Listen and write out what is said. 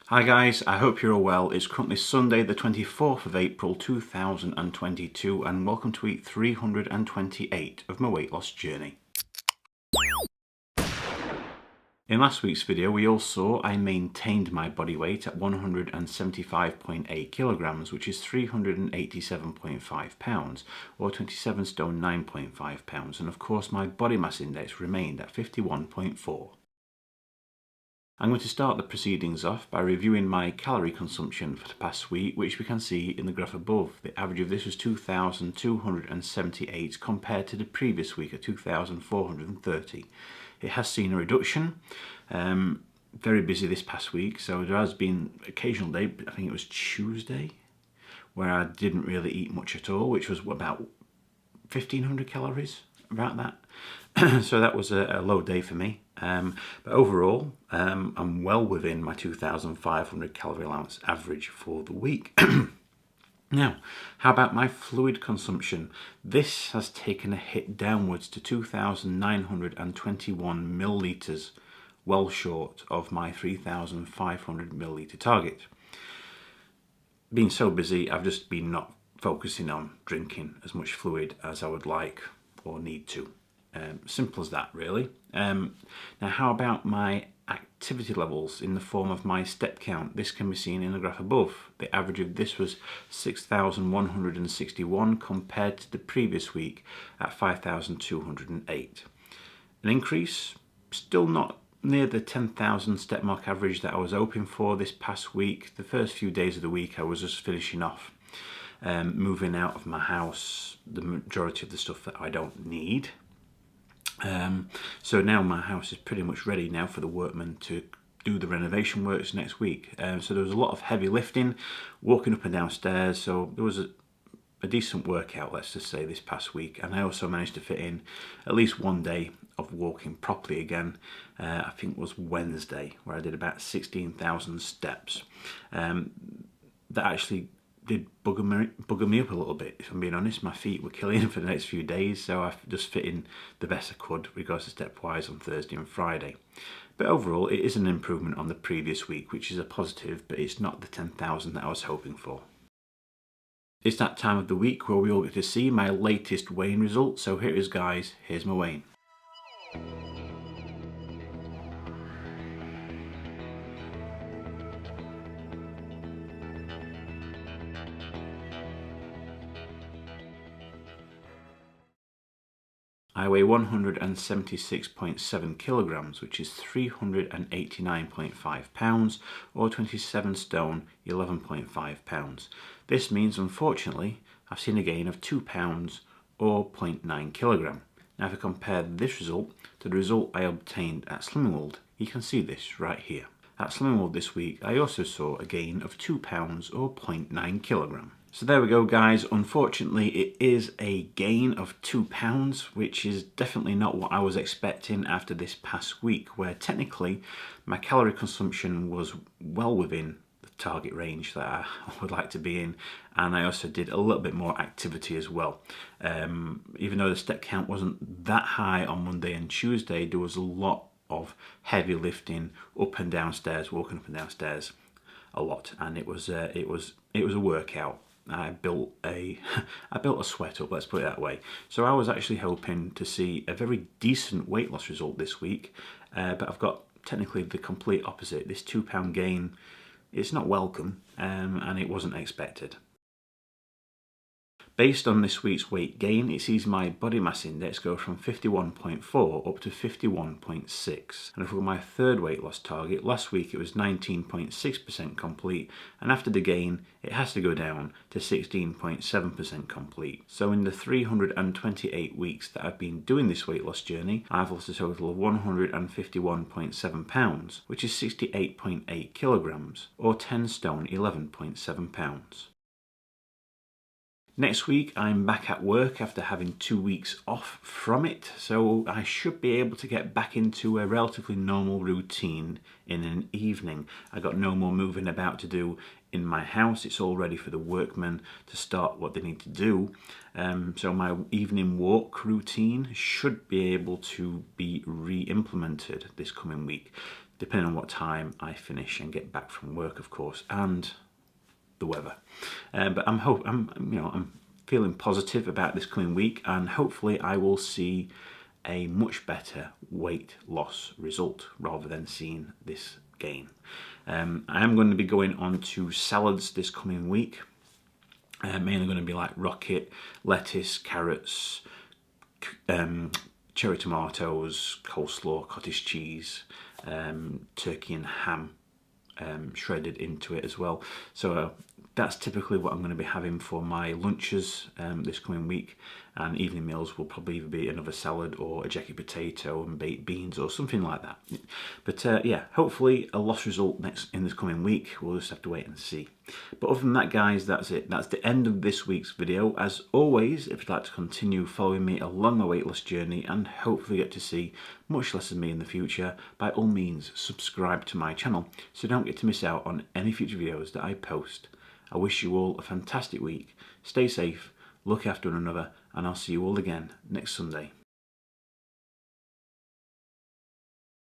Hi guys, I hope you're all well. It's currently Sunday the 24th of April 2022 and welcome to week 328 of my weight loss journey. In last week's video we all saw I maintained my body weight at 175.8 kilograms, which is 387.5 pounds or 27 stone 9.5 pounds, and of course my body mass index remained at 51.4. I'm going to start the proceedings off by reviewing my calorie consumption for the past week, which we can see in the graph above. The average of this was 2,278 compared to the previous week at 2,430. It has seen a reduction. Very busy this past week, so there has been occasional day, I think it was Tuesday, where I didn't really eat much at all, which was about 1,500 calories, about that. So that was a low day for me. But overall, I'm well within my 2,500 calorie allowance average for the week. Now, how about my fluid consumption? This has taken a hit downwards to 2,921 millilitres, well short of my 3,500 millilitre target. Being so busy, I've just been not focusing on drinking as much fluid as I would like or need to. Simple as that, really. Now, how about my activity levels in the form of my step count? This can be seen in the graph above. The average of this was 6,161 compared to the previous week at 5,208. An increase, still not near the 10,000 step mark average that I was hoping for this past week. The first few days of the week I was just finishing off moving out of my house the majority of the stuff that I don't need. So now my house is pretty much ready now for the workmen to do the renovation works next week. So there was a lot of heavy lifting, walking up and down stairs, so there was a decent workout, let's just say, this past week. And I also managed to fit in at least one day of walking properly again. I think it was Wednesday, where I did about 16,000 steps. That actually did bugger me up a little bit, if I'm being honest. My feet were killing for the next few days, so I just fit in the best I could regards to step-wise on Thursday and Friday. But overall, it is an improvement on the previous week, which is a positive, but it's not the 10,000 that I was hoping for. It's that time of the week where we all get to see my latest weighing results, so here it is, guys. Here's my weighing. I weigh 176.7 kilograms, which is 389.5 pounds, or 27 stone 11.5 pounds. This means, unfortunately, I've seen a gain of 2 pounds, or 0.9 kilogram. Now, if I compare this result to the result I obtained at Slimming World, you can see this right here. At Slimming World this week, I also saw a gain of 2 pounds, or 0.9 kilogram. So there we go, guys. Unfortunately, it is a gain of 2 pounds, which is definitely not what I was expecting after this past week, where technically my calorie consumption was well within the target range that I would like to be in, and I also did a little bit more activity as well. Even though the step count wasn't that high on Monday and Tuesday, there was a lot of heavy lifting up and down stairs, walking up and down stairs a lot, and it was a workout. I built a sweat up, let's put it that way. So I was actually hoping to see a very decent weight loss result this week, but I've got technically the complete opposite. This 2 pound gain, it's not welcome, and it wasn't expected. Based on this week's weight gain, it sees my body mass index go from 51.4 up to 51.6. And for my third weight loss target, last week it was 19.6% complete, and after the gain, it has to go down to 16.7% complete. So in the 328 weeks that I've been doing this weight loss journey, I've lost a total of 151.7 pounds, which is 68.8 kilograms, or 10 stone 11.7 pounds. Next week I'm back at work after having 2 weeks off from it, so I should be able to get back into a relatively normal routine in an evening. I got no more moving about to do in my house. It's all ready for the workmen to start what they need to do. So my evening walk routine should be able to be re-implemented this coming week. depending on what time I finish and get back from work, of course, and the weather. But I'm feeling positive about this coming week, and hopefully I will see a much better weight loss result rather than seeing this gain. I am going to be going on to salads this coming week. Mainly going to be like rocket, lettuce, carrots, cherry tomatoes, coleslaw, cottage cheese, turkey and ham shredded into it as well. So that's typically what I'm going to be having for my lunches this coming week, and evening meals will probably either be another salad or a jacket potato and baked beans or something like that. But yeah, hopefully a loss result in this coming week. We'll just have to wait and see. But other than that, guys, that's it. That's the end of this week's video. As always, if you'd like to continue following me along my weight loss journey and hopefully get to see much less of me in the future, by all means subscribe to my channel so you don't get to miss out on any future videos that I post. I wish you all a fantastic week. Stay safe, look after one another, and I'll see you all again next Sunday.